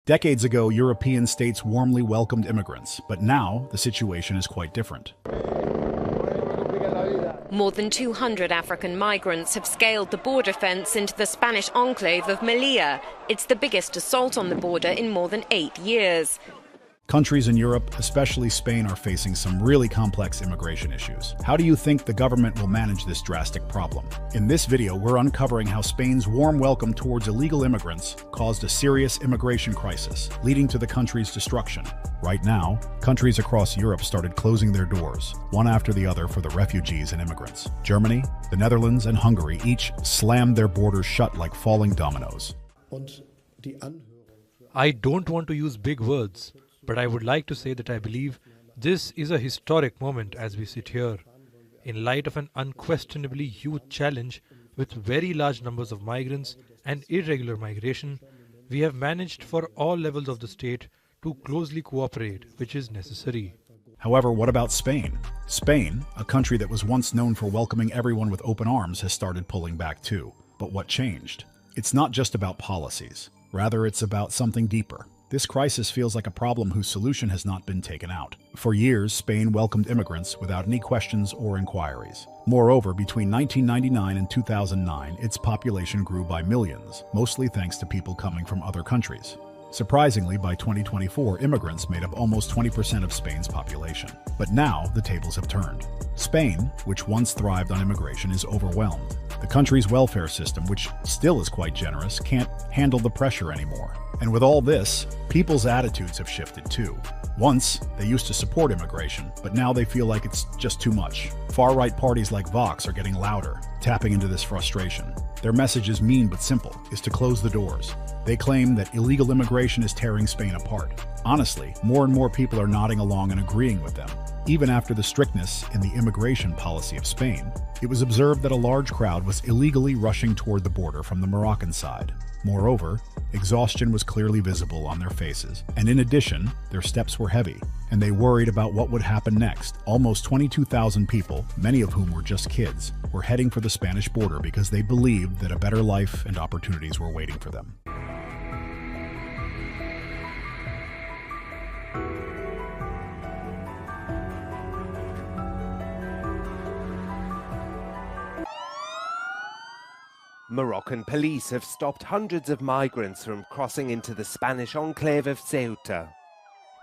Decades ago, European states warmly welcomed immigrants, but now the situation is quite different. More than 200 African migrants have scaled the border fence into the Spanish enclave of Melilla. It's the biggest assault on the border in more than 8 years. Countries in Europe, especially Spain, are facing some really complex immigration issues. How do you think the government will manage this drastic problem? In this video, we're uncovering how Spain's warm welcome towards illegal immigrants caused a serious immigration crisis, leading to the country's destruction. Right now, countries across Europe started closing their doors, one after the other, for the refugees and immigrants. Germany, the Netherlands, and Hungary each slammed their borders shut like falling dominoes. I don't want to use big words, but I would like to say that I believe this is a historic moment as we sit here. In light of an unquestionably huge challenge with very large numbers of migrants and irregular migration, we have managed for all levels of the state to closely cooperate, which is necessary. However, what about Spain? Spain, a country that was once known for welcoming everyone with open arms, has started pulling back too. But what changed? It's not just about policies. Rather, it's about something deeper. This crisis feels like a problem whose solution has not been taken out. For years, Spain welcomed immigrants without any questions or inquiries. Moreover, between 1999 and 2009, its population grew by millions, mostly thanks to people coming from other countries. Surprisingly, by 2024, immigrants made up almost 20% of Spain's population. But now, the tables have turned. Spain, which once thrived on immigration, is overwhelmed. The country's welfare system, which still is quite generous, can't handle the pressure anymore. And with all this, people's attitudes have shifted too. Once, they used to support immigration, but now they feel like it's just too much. Far-right parties like Vox are getting louder, tapping into this frustration. Their message is mean but simple, is to close the doors. They claim that illegal immigration is tearing Spain apart. Honestly, more and more people are nodding along and agreeing with them. Even after the strictness in the immigration policy of Spain, it was observed that a large crowd was illegally rushing toward the border from the Moroccan side. Moreover, exhaustion was clearly visible on their faces, and in addition, their steps were heavy, and they worried about what would happen next. Almost 22,000 people, many of whom were just kids, were heading for the Spanish border because they believed that a better life and opportunities were waiting for them. Moroccan police have stopped hundreds of migrants from crossing into the Spanish enclave of Ceuta.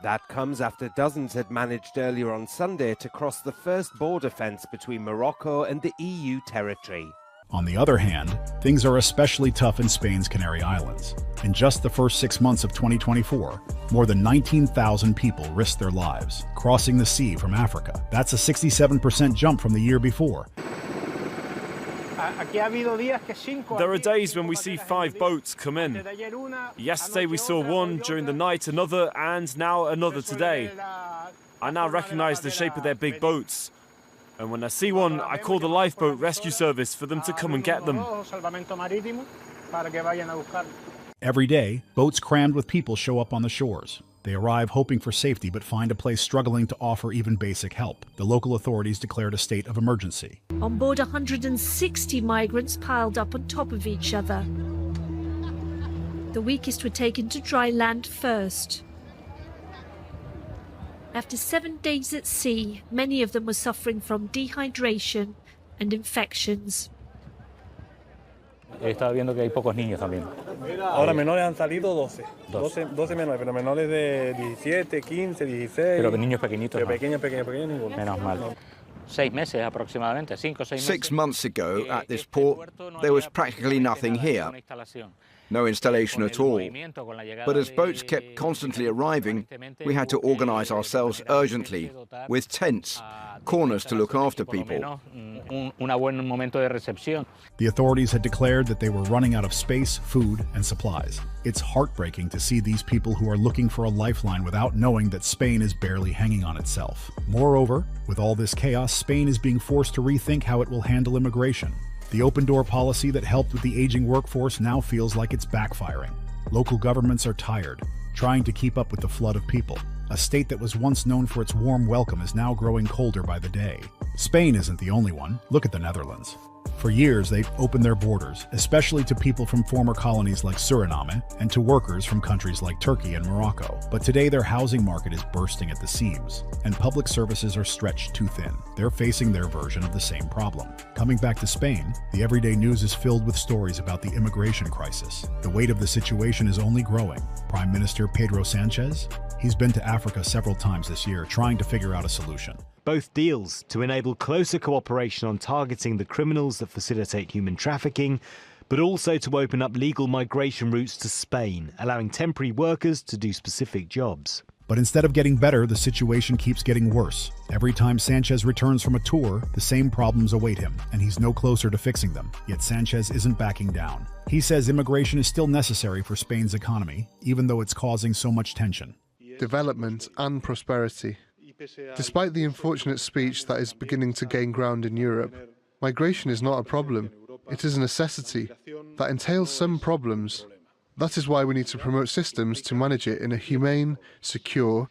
That comes after dozens had managed earlier on Sunday to cross the first border fence between Morocco and the EU territory. On the other hand, things are especially tough in Spain's Canary Islands. In just the first 6 months of 2024, more than 19,000 people risked their lives, crossing the sea from Africa. That's a 67% jump from the year before. There are days when we see 5 boats come in. Yesterday we saw one, during the night another, and now another today. I now recognize the shape of their big boats. And when I see one, I call the lifeboat rescue service for them to come and get them. Every day, boats crammed with people show up on the shores. They arrive hoping for safety but find a place struggling to offer even basic help. The local authorities declared a state of emergency. On board, 160 migrants piled up on top of each other. The weakest were taken to dry land first. After 7 days at sea, many of them were suffering from dehydration and infections. He estado viendo que hay pocos niños también. Ahora menores han salido 12 menores, pero menores de 17, 15, 16. Pero niños pequeñitos. Pero pequeños, ninguno. Menos mal. 6 meses aproximadamente, 5 o 6 meses. 6 months ago, at this port, there was practically nothing here. No installation at all. But as boats kept constantly arriving, we had to organize ourselves urgently, with tents, corners to look after people. The authorities had declared that they were running out of space, food, and supplies. It's heartbreaking to see these people who are looking for a lifeline without knowing that Spain is barely hanging on itself. Moreover, with all this chaos, Spain is being forced to rethink how it will handle immigration. The open-door policy that helped with the aging workforce now feels like it's backfiring. Local governments are tired, trying to keep up with the flood of people. A state that was once known for its warm welcome is now growing colder by the day. Spain isn't the only one. Look at the Netherlands. For years, they've opened their borders, especially to people from former colonies like Suriname and to workers from countries like Turkey and Morocco. But today, their housing market is bursting at the seams, and public services are stretched too thin. They're facing their version of the same problem. Coming back to Spain, the everyday news is filled with stories about the immigration crisis. The weight of the situation is only growing. Prime Minister Pedro Sanchez, he's been to Africa several times this year trying to figure out a solution. Both deals to enable closer cooperation on targeting the criminals that facilitate human trafficking, but also to open up legal migration routes to Spain, allowing temporary workers to do specific jobs. But instead of getting better, the situation keeps getting worse. Every time Sanchez returns from a tour, the same problems await him, and he's no closer to fixing them. Yet Sanchez isn't backing down. He says immigration is still necessary for Spain's economy, even though it's causing so much tension. Development and prosperity. Despite the unfortunate speech that is beginning to gain ground in Europe, migration is not a problem. It is a necessity that entails some problems. That is why we need to promote systems to manage it in a humane, secure,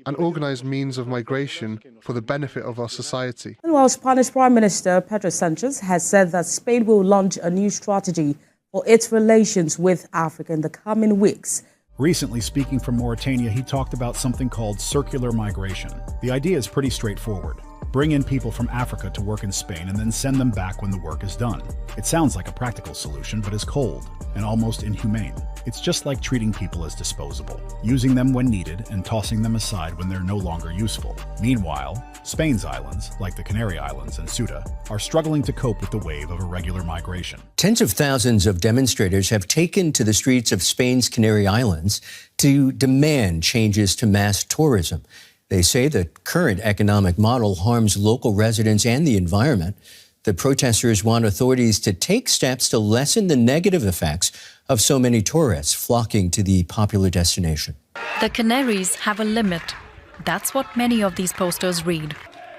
and organized means of migration for the benefit of our society. While Spanish Prime Minister Pedro Sanchez has said that Spain will launch a new strategy for its relations with Africa in the coming weeks. Recently, speaking from Mauritania, he talked about something called circular migration. The idea is pretty straightforward. Bring in people from Africa to work in Spain and then send them back when the work is done. It sounds like a practical solution, but is cold and almost inhumane. It's just like treating people as disposable, using them when needed and tossing them aside when they're no longer useful. Meanwhile, Spain's islands, like the Canary Islands and Ceuta, are struggling to cope with the wave of irregular migration. Tens of thousands of demonstrators have taken to the streets of Spain's Canary Islands to demand changes to mass tourism. They say the current economic model harms local residents and the environment. The protesters want authorities to take steps to lessen the negative effects of so many tourists flocking to the popular destination. The Canaries have a limit. That's what many of these posters read,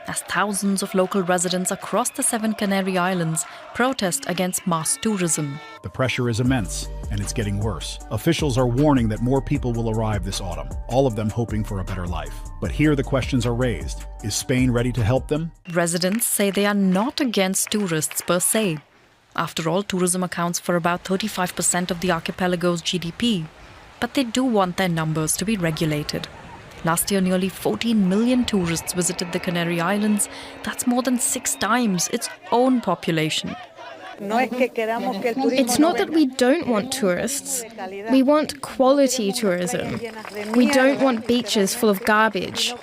as thousands of local residents across the 7 Canary Islands protest against mass tourism. The pressure is immense, and it's getting worse. Officials are warning that more people will arrive this autumn, all of them hoping for a better life. But here the questions are raised. Is Spain ready to help them? Residents say they are not against tourists per se. After all, tourism accounts for about 35% of the archipelago's GDP. But they do want their numbers to be regulated. Last year, nearly 14 million tourists visited the Canary Islands. That's more than 6 times its own population. It's not that we don't want tourists. We want quality tourism. We don't want beaches full of garbage.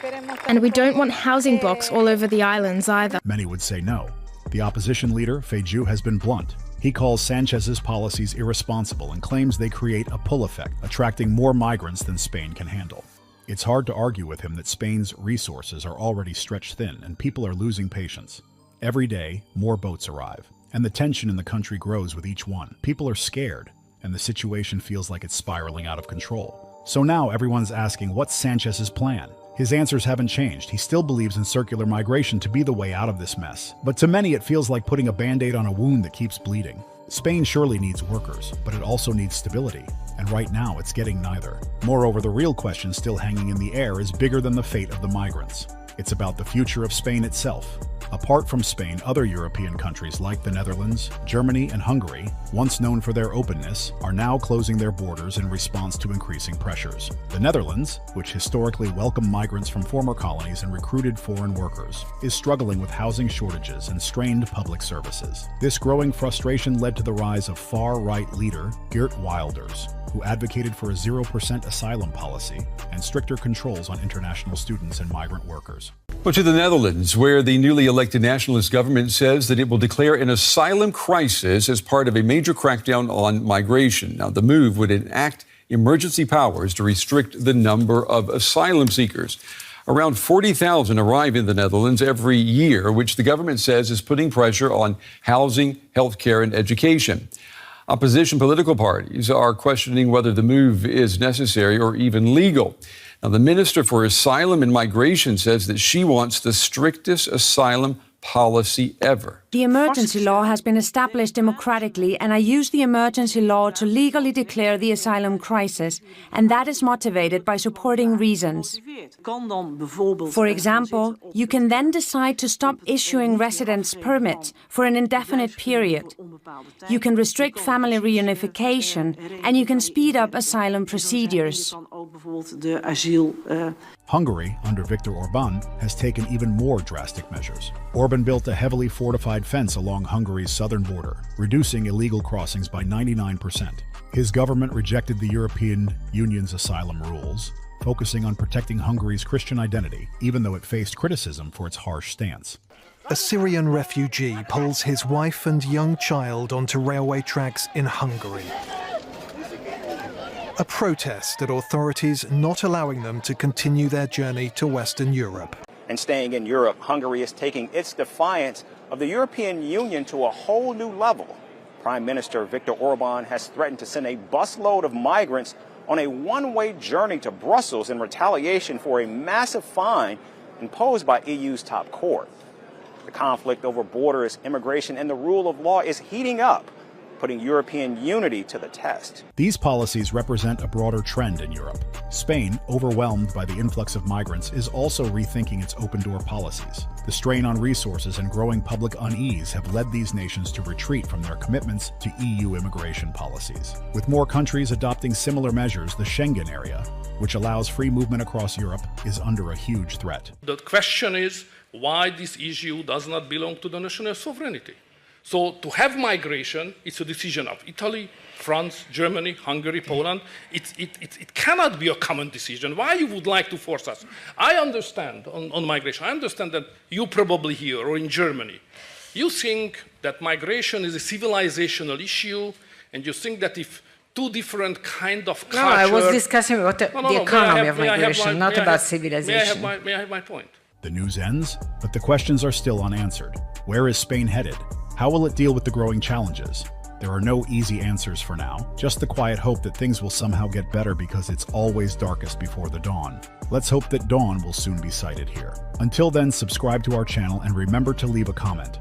And we don't want housing blocks all over the islands either. Many would say no. The opposition leader, Feijó, has been blunt. He calls Sanchez's policies irresponsible and claims they create a pull effect, attracting more migrants than Spain can handle. It's hard to argue with him that Spain's resources are already stretched thin and people are losing patience. Every day, more boats arrive, and the tension in the country grows with each one. People are scared, and the situation feels like it's spiraling out of control. So now everyone's asking, what's Sanchez's plan? His answers haven't changed. He still believes in circular migration to be the way out of this mess. But to many, it feels like putting a band-aid on a wound that keeps bleeding. Spain surely needs workers, but it also needs stability. And right now, it's getting neither. Moreover, the real question still hanging in the air is bigger than the fate of the migrants. It's about the future of Spain itself. Apart from Spain, other European countries like the Netherlands, Germany, and Hungary, once known for their openness, are now closing their borders in response to increasing pressures. The Netherlands, which historically welcomed migrants from former colonies and recruited foreign workers, is struggling with housing shortages and strained public services. This growing frustration led to the rise of far-right leader Geert Wilders, who advocated for a 0% asylum policy and stricter controls on international students and migrant workers. Well, to the Netherlands, where the newly elected nationalist government says that it will declare an asylum crisis as part of a major crackdown on migration. Now, the move would enact emergency powers to restrict the number of asylum seekers. Around 40,000 arrive in the Netherlands every year, which the government says is putting pressure on housing, healthcare, and education. Opposition political parties are questioning whether the move is necessary or even legal. Now, the Minister for Asylum and Migration says that she wants the strictest asylum policy ever. The emergency law has been established democratically, and I use the emergency law to legally declare the asylum crisis, and that is motivated by supporting reasons. For example, you can then decide to stop issuing residence permits for an indefinite period. You can restrict family reunification, and you can speed up asylum procedures. Hungary, under Viktor Orban, has taken even more drastic measures. Orban built a heavily fortified fence along Hungary's southern border, reducing illegal crossings by 99%. His government rejected the European Union's asylum rules, focusing on protecting Hungary's Christian identity, even though it faced criticism for its harsh stance. A Syrian refugee pulls his wife and young child onto railway tracks in Hungary. A protest at authorities not allowing them to continue their journey to Western Europe. And staying in Europe, Hungary is taking its defiance of the European Union to a whole new level. Prime Minister Viktor Orban has threatened to send a busload of migrants on a one-way journey to Brussels in retaliation for a massive fine imposed by EU's top court. The conflict over borders, immigration, and the rule of law is heating up, putting European unity to the test. These policies represent a broader trend in Europe. Spain, overwhelmed by the influx of migrants, is also rethinking its open-door policies. The strain on resources and growing public unease have led these nations to retreat from their commitments to EU immigration policies. With more countries adopting similar measures, the Schengen area, which allows free movement across Europe, is under a huge threat. The question is why this issue does not belong to the national sovereignty. So to have migration, it's a decision of Italy, France, Germany, Hungary, Poland. It cannot be a common decision. Why you would like to force us? I understand on migration. I understand that you probably here or in Germany, you think that migration is a civilizational issue, and you think that if two different kind of culture... No, I was discussing about the economy of migration, not about civilization. May I have my point? The news ends, but the questions are still unanswered. Where is Spain headed? How will it deal with the growing challenges? There are no easy answers for now, just the quiet hope that things will somehow get better because it's always darkest before the dawn. Let's hope that dawn will soon be sighted here. Until then, subscribe to our channel and remember to leave a comment.